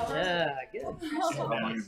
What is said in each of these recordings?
Yeah, good.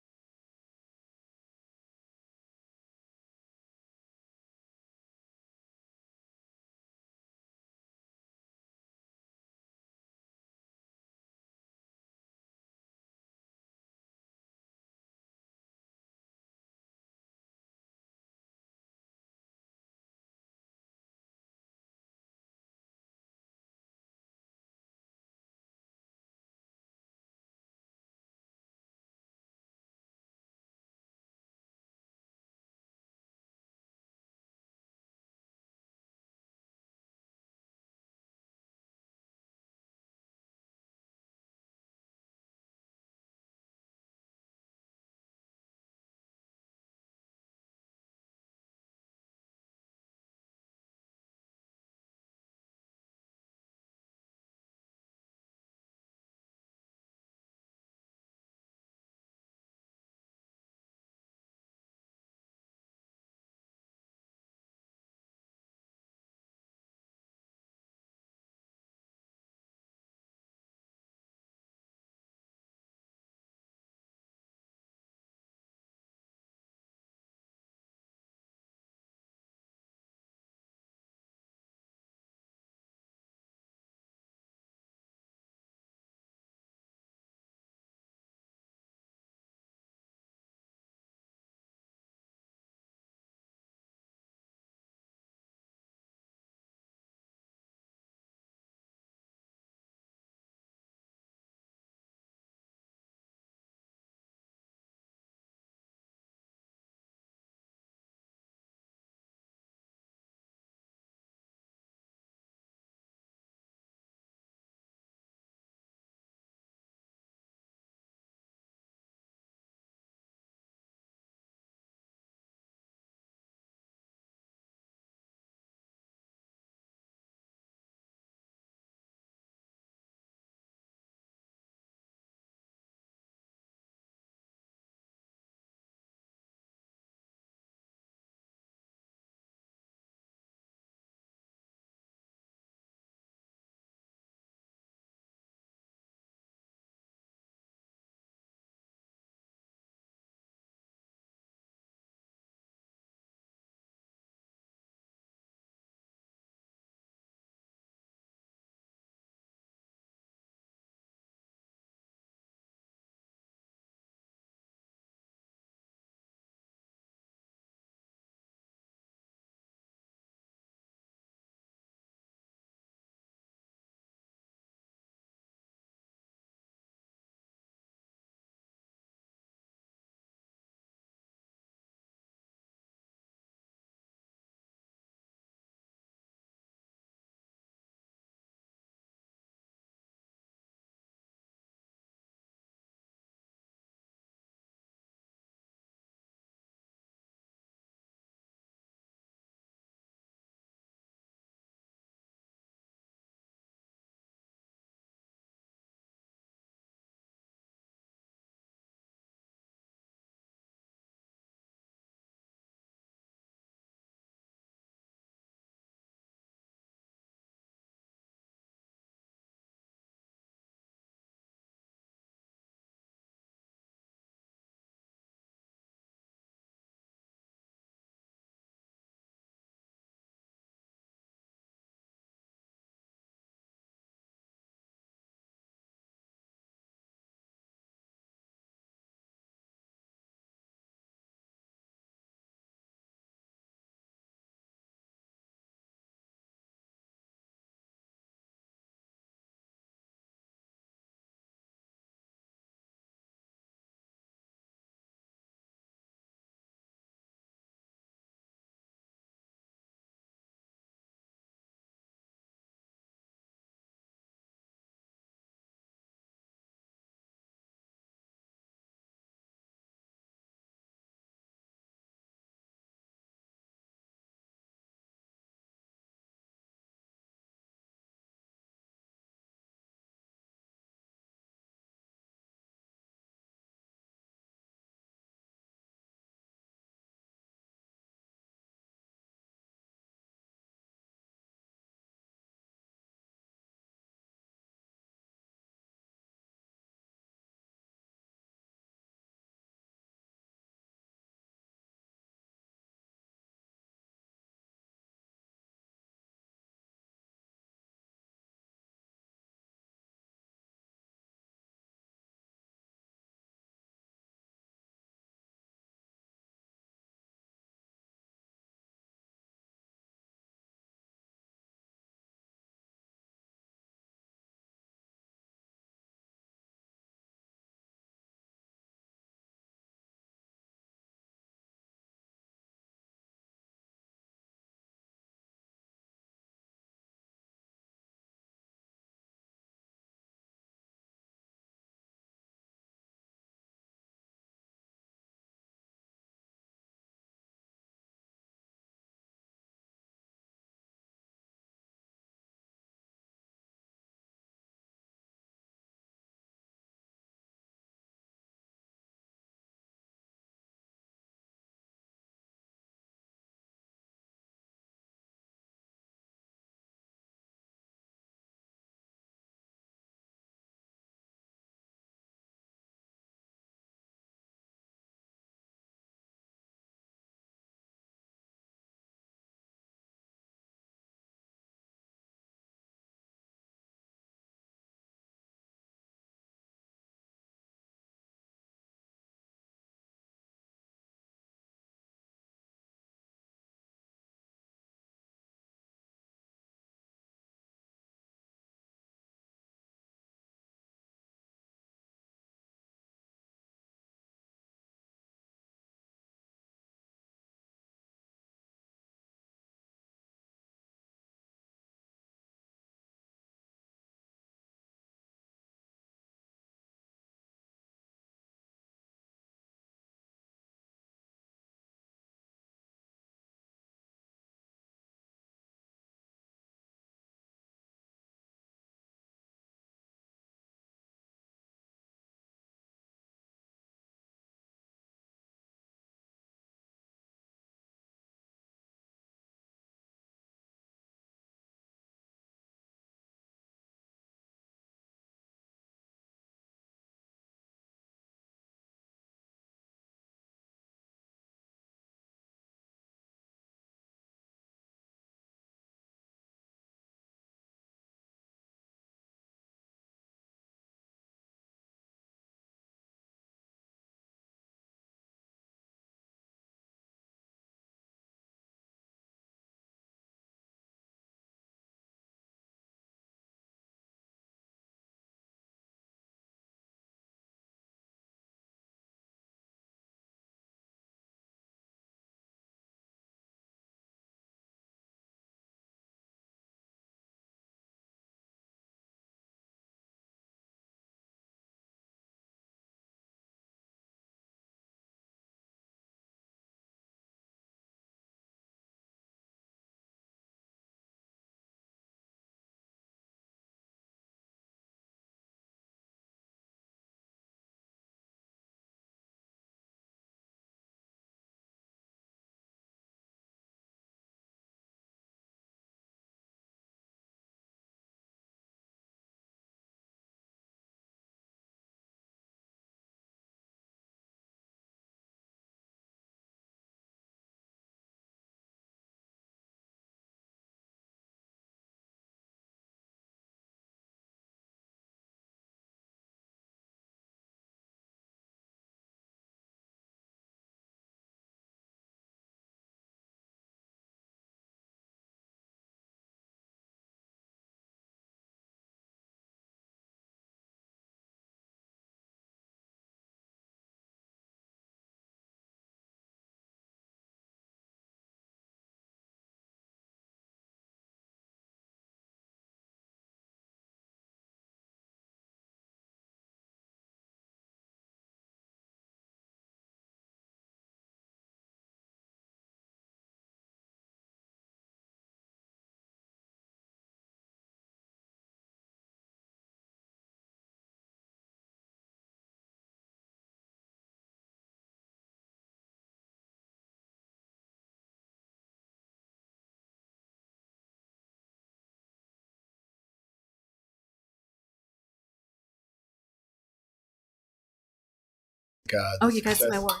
the you guys success. my word.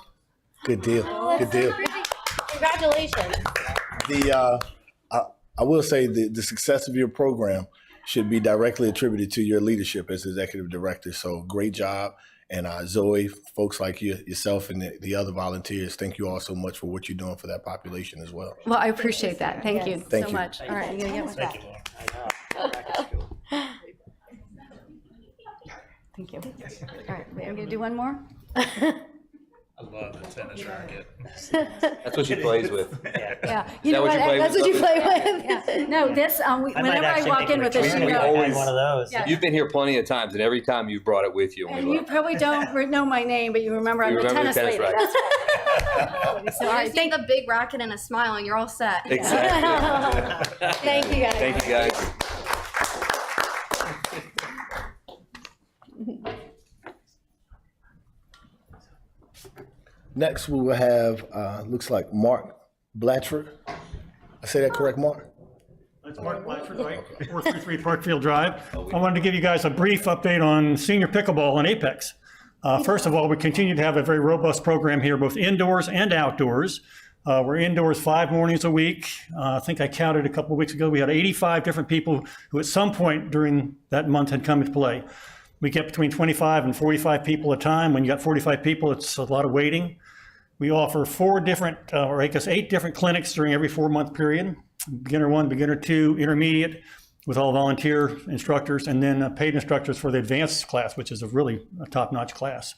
Good deal. Good deal. Congratulations. I will say the success of your program should be directly attributed to your leadership as executive director. So great job. And Zoe, folks like you, yourself and the other volunteers, thank you all so much for what you're doing for that population as well. Well, I appreciate that. Thank you Thank so you. much. All right, I'm gonna get with that. Thank you, Lauren. I know. Back at school. Thank you. All right, I'm gonna do one more. I love the tennis racket. That's what she plays with. Yeah. Is that what you play That's with? what you play with? Yeah. No, this, whenever I walk in with this, she you we know. always- one of those. Yeah. You've been here plenty of times, and every time you've brought it with you. And And we you love it. probably don't know my name, but you remember I'm We the remember tennis the tennis lady. racket. That's right. So, all right, Just need the big racket and a smile, and you're all set. Exactly. thank you guys. Thank you, guys. Next, we will have, looks like Mark Blatchford. I say that correct, Mark? That's Mark Blatchford, right? 433 Parkfield Drive. I wanted to give you guys a brief update on senior pickleball in Apex. First of all, we continue to have a very robust program here, both indoors and outdoors. We're indoors 5 mornings a week. I think I counted a couple of weeks ago. We had 85 different people who at some point during that month had come to play. We get between 25 and 45 people at a time. When you got 45 people, it's a lot of waiting. We offer 4 different, or I guess 8 different clinics during every 4-month period. Beginner 1, beginner 2, intermediate, with all volunteer instructors, and then paid instructors for the advanced class, which is a really top-notch class.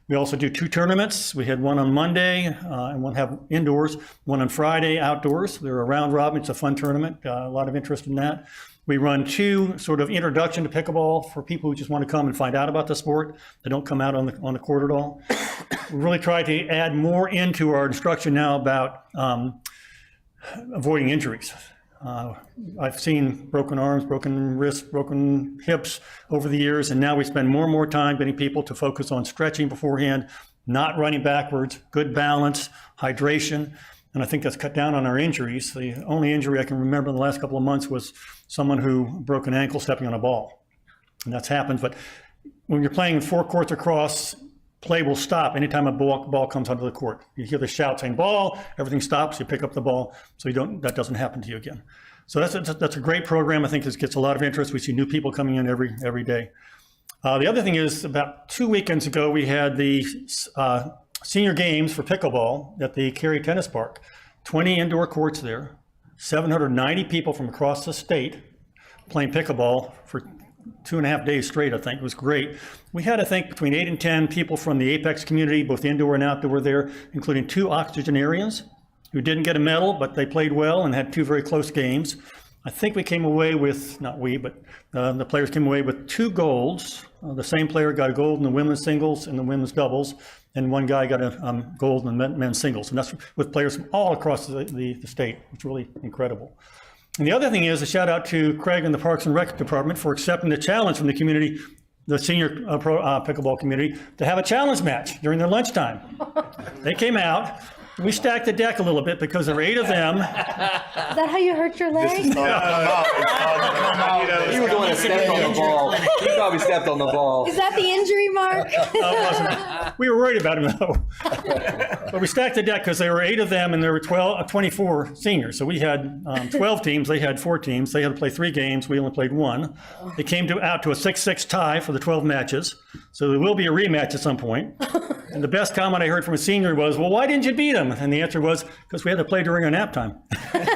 We also do 2 tournaments. We had one on Monday, and one have indoors, one on Friday outdoors. They're a round robin. It's a fun tournament. A lot of interest in that. We run 2 sort of introduction to pickleball for people who just want to come and find out about the sport. They don't come out on the court at all. We really try to add more into our instruction now about avoiding injuries. I've seen broken arms, broken wrists, broken hips over the years, and now we spend more and more time getting people to focus on stretching beforehand, not running backwards, good balance, hydration, and I think that's cut down on our injuries. The only injury I can remember in the last couple of months was someone who broke an ankle stepping on a ball, and that's happened. But when you're playing 4 courts across, play will stop anytime a ball comes onto the court. You hear the shout saying ball, everything stops, you pick up the ball, so that doesn't happen to you again. So that's a great program. I think this gets a lot of interest. We see new people coming in every day. The other thing is, about 2 weekends ago, we had the senior games for pickleball at the Cary Tennis Park. 20 indoor courts there, 790 people from across the state playing pickleball for 2.5 days straight. I think it was great. We had, I think, between 8 and 10 people from the Apex community, both indoor and outdoor there, including 2 octogenarians who didn't get a medal, but they played well and had 2 very close games. I think we came away with, not we, but the players came away with 2 golds. The same player got a gold in the women's singles and the women's doubles, and one guy got a gold in the men's singles. And that's with players from all across the state. It's really incredible. And the other thing is a shout out to Craig and the Parks and Rec Department for accepting the challenge from the community, the senior pickleball community, to have a challenge match during their lunchtime. They came out. We stacked the deck a little bit because there were 8 of them. Is that how you hurt your leg? You were the one that stepped on the ball. You probably stepped on the ball. Is that the injury, Mark? We were worried about him though. But we stacked the deck because there were 8 of them and there were 24 seniors. So we had 12 teams, they had 4 teams. They had to play 3 games, we only played 1. It came out to a 6-6 tie for the 12 matches. So there will be a rematch at some point. And the best comment I heard from a senior was, well, why didn't you beat him? And the answer was, because we had to play during our nap time. Thank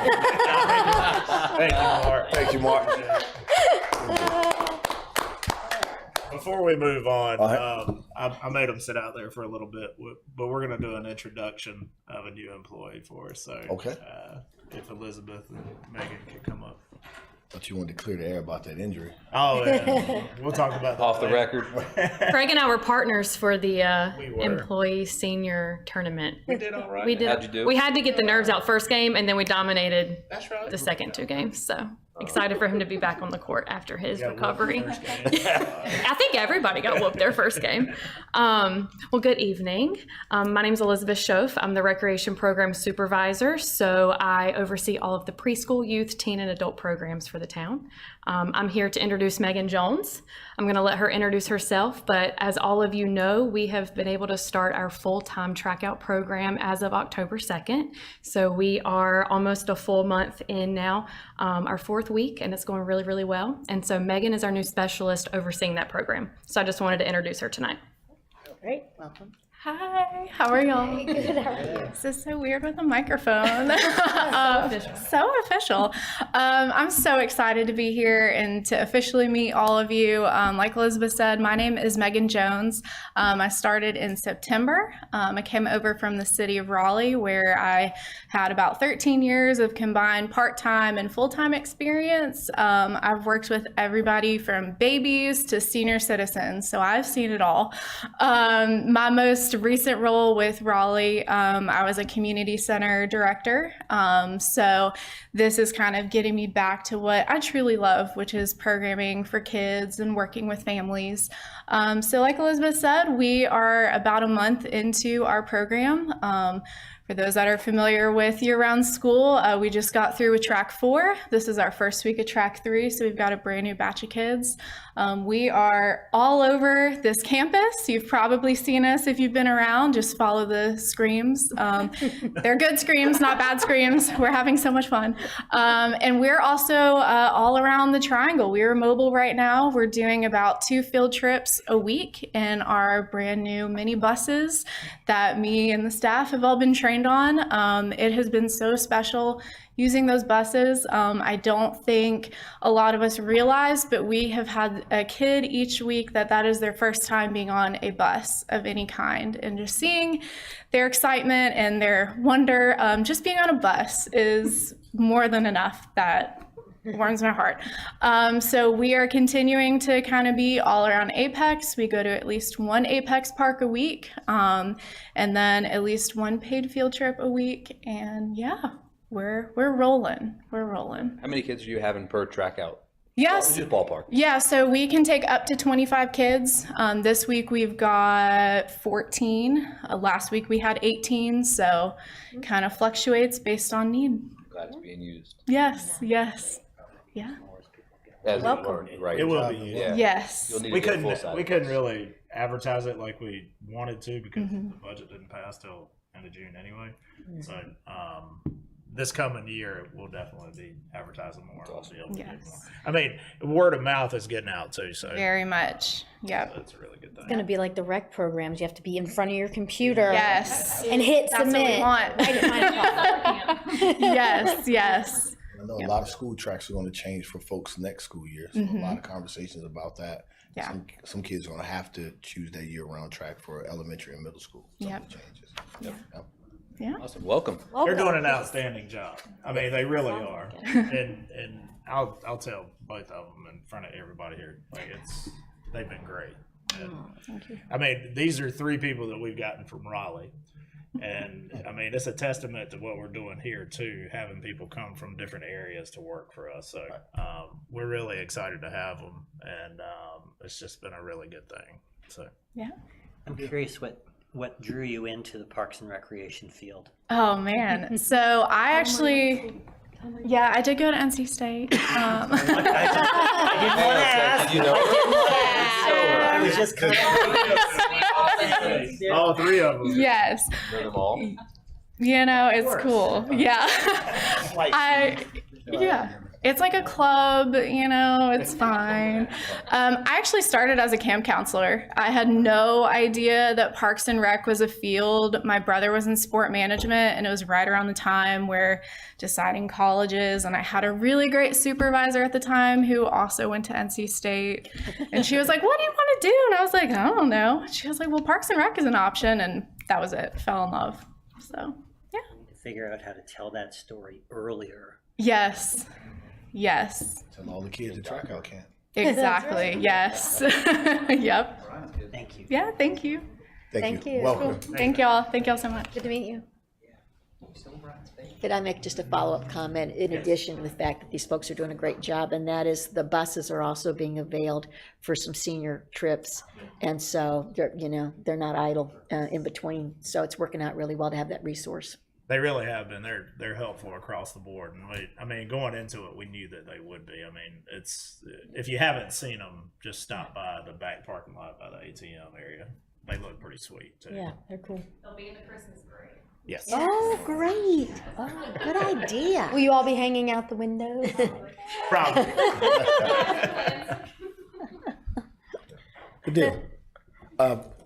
you, Mark. Thank you, Mark. Before we move on, All I made them sit out there for a little bit, but we're going to do an introduction of a new employee for us. So, Okay. If Elizabeth and Megan could come up. But you wanted to clear the air about that injury. Oh, yeah. We'll talk about that Off the later. record. Craig and I were partners for the We were. employee senior tournament. We did all right. We did. How'd you do? We had to get the nerves out first game, and then we dominated That's right. the second 2 games. So excited for him to be back on the court after his Got whooped recovery. first game. I think everybody got whooped their first game. Well, good evening. My name is Elizabeth Schoaf. I'm the Recreation Program Supervisor, so I oversee all of the preschool, youth, teen, and adult programs for the town. I'm here to introduce Megan Jones. I'm going to let her introduce herself, but as all of you know, we have been able to start our full-time track out program as of October 2nd. So we are almost a full month in now, our 4th week, and it's going really, really well. And so Megan is our new specialist overseeing that program. So I just wanted to introduce her tonight. Great, welcome. Hi, how are y'all? Good, how are you? This is so weird with a microphone. So official. I'm so excited to be here and to officially meet all of you. Like Elizabeth said, my name is Megan Jones. I started in September. I came over from the city of Raleigh, where I had about 13 years of combined part-time and full-time experience. I've worked with everybody from babies to senior citizens, so I've seen it all. My most recent role with Raleigh, I was a community center director. So this is kind of getting me back to what I truly love, which is programming for kids and working with families. So like Elizabeth said, we are about a month into our program. For those that are familiar with year-round school, we just got through with track 4. This is our first week of track 3, so we've got a brand new batch of kids. We are all over this campus. You've probably seen us if you've been around. Just follow the screams. They're good screams, not bad screams. We're having so much fun. And we're also all around the triangle. We are mobile right now. We're doing about 2 field trips a week in our brand new mini buses that me and the staff have all been trained on. It has been so special using those buses. I don't think a lot of us realize, but we have had a kid each week that is their first time being on a bus of any kind, and just seeing their excitement and their wonder, just being on a bus is more than enough. That warms my heart. So we are continuing to kind of be all around Apex. We go to at least 1 Apex park a week, and then at least 1 paid field trip a week. And yeah, we're rolling. We're rolling. How many kids are you having per track out? Yes. Just ballpark. Yeah, so we can take up to 25 kids. This week we've got 14. Last week we had 18, so kind of fluctuates based on need. Glad it's being used. Yes, yes. Yeah. As Welcome. right. It will be used. Yeah. Yes. You'll need We to get a full couldn't size we couldn't bus. really advertise it like we wanted to because the budget didn't pass till end of June anyway. So this coming year we'll definitely be advertising more. We'll be able to do Yes. more. I mean, word of mouth is getting out too, so Very much. Yep. that's a really good thing. It's gonna be like the rec programs. You have to be in front of your computer. Yes. And hit That's what we submit. want. Right at 9 o'clock. Yes, yes. I know a lot of school tracks are going to change for folks next school year. So a lot of conversations about that. Yeah. Some kids are going to have to choose their year-round track for elementary and middle school. Some Yep. of the changes. Yep. Awesome. Welcome. They're doing an outstanding job. I mean, they really are. And I'll tell both of them in front of everybody here. Like they've been great. And, Thank you. I mean, these are 3 people that we've gotten from Raleigh. And I mean, it's a testament to what we're doing here too, having people come from different areas to work for us. So we're really excited to have them, and it's just been a really good thing. So Yeah. I'm curious what drew you into the Parks and Recreation field? Oh man. So I actually, yeah, I did go to NC State. I didn't want to ask. You know, I was just kind of all 3 of them. Yes. know them all. You know, it's cool. Yeah. Yeah. It's like a club, you know, it's fine. I actually started as a camp counselor. I had no idea that Parks and Rec was a field. My brother was in sport management, and it was right around the time where deciding colleges, and I had a really great supervisor at the time who also went to NC State. And she was like, "What do you want to do?" And I was like, "I don't know." She was like, "Well, Parks and Rec is an option." And that was it. Fell in love. So, yeah. figure out how to tell that story earlier. Yes. Yes. Tell all the kids at track out camp. Exactly. Yes. Yep. Thank you. Yeah. Thank you. Thank you. Welcome. Thank y'all. Thank y'all so much. Good to meet you. Could I make just a follow-up comment in addition to the fact that these folks are doing a great job, and that is the buses are also being availed for some senior trips. And so they're, you know, they're not idle in between. So it's working out really well to have that resource. They really have been. They're helpful across the board, and going into it, we knew that they would be. I mean, it's if you haven't seen them, just stop by the back parking lot by the ATM area. They look pretty sweet too. Yeah, they're cool. They'll be in the Christmas parade. Yes. Oh, great. Oh, good idea. Will you all be hanging out the window? Probably. Good deal.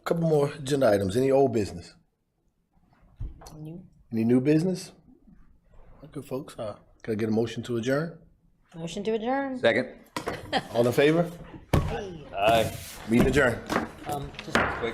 Couple more agenda items. Any old business? Any new business? Good folks. Can I get a motion to adjourn? Motion to adjourn. Second. All in favor? Aye. Meeting adjourned. Just quick.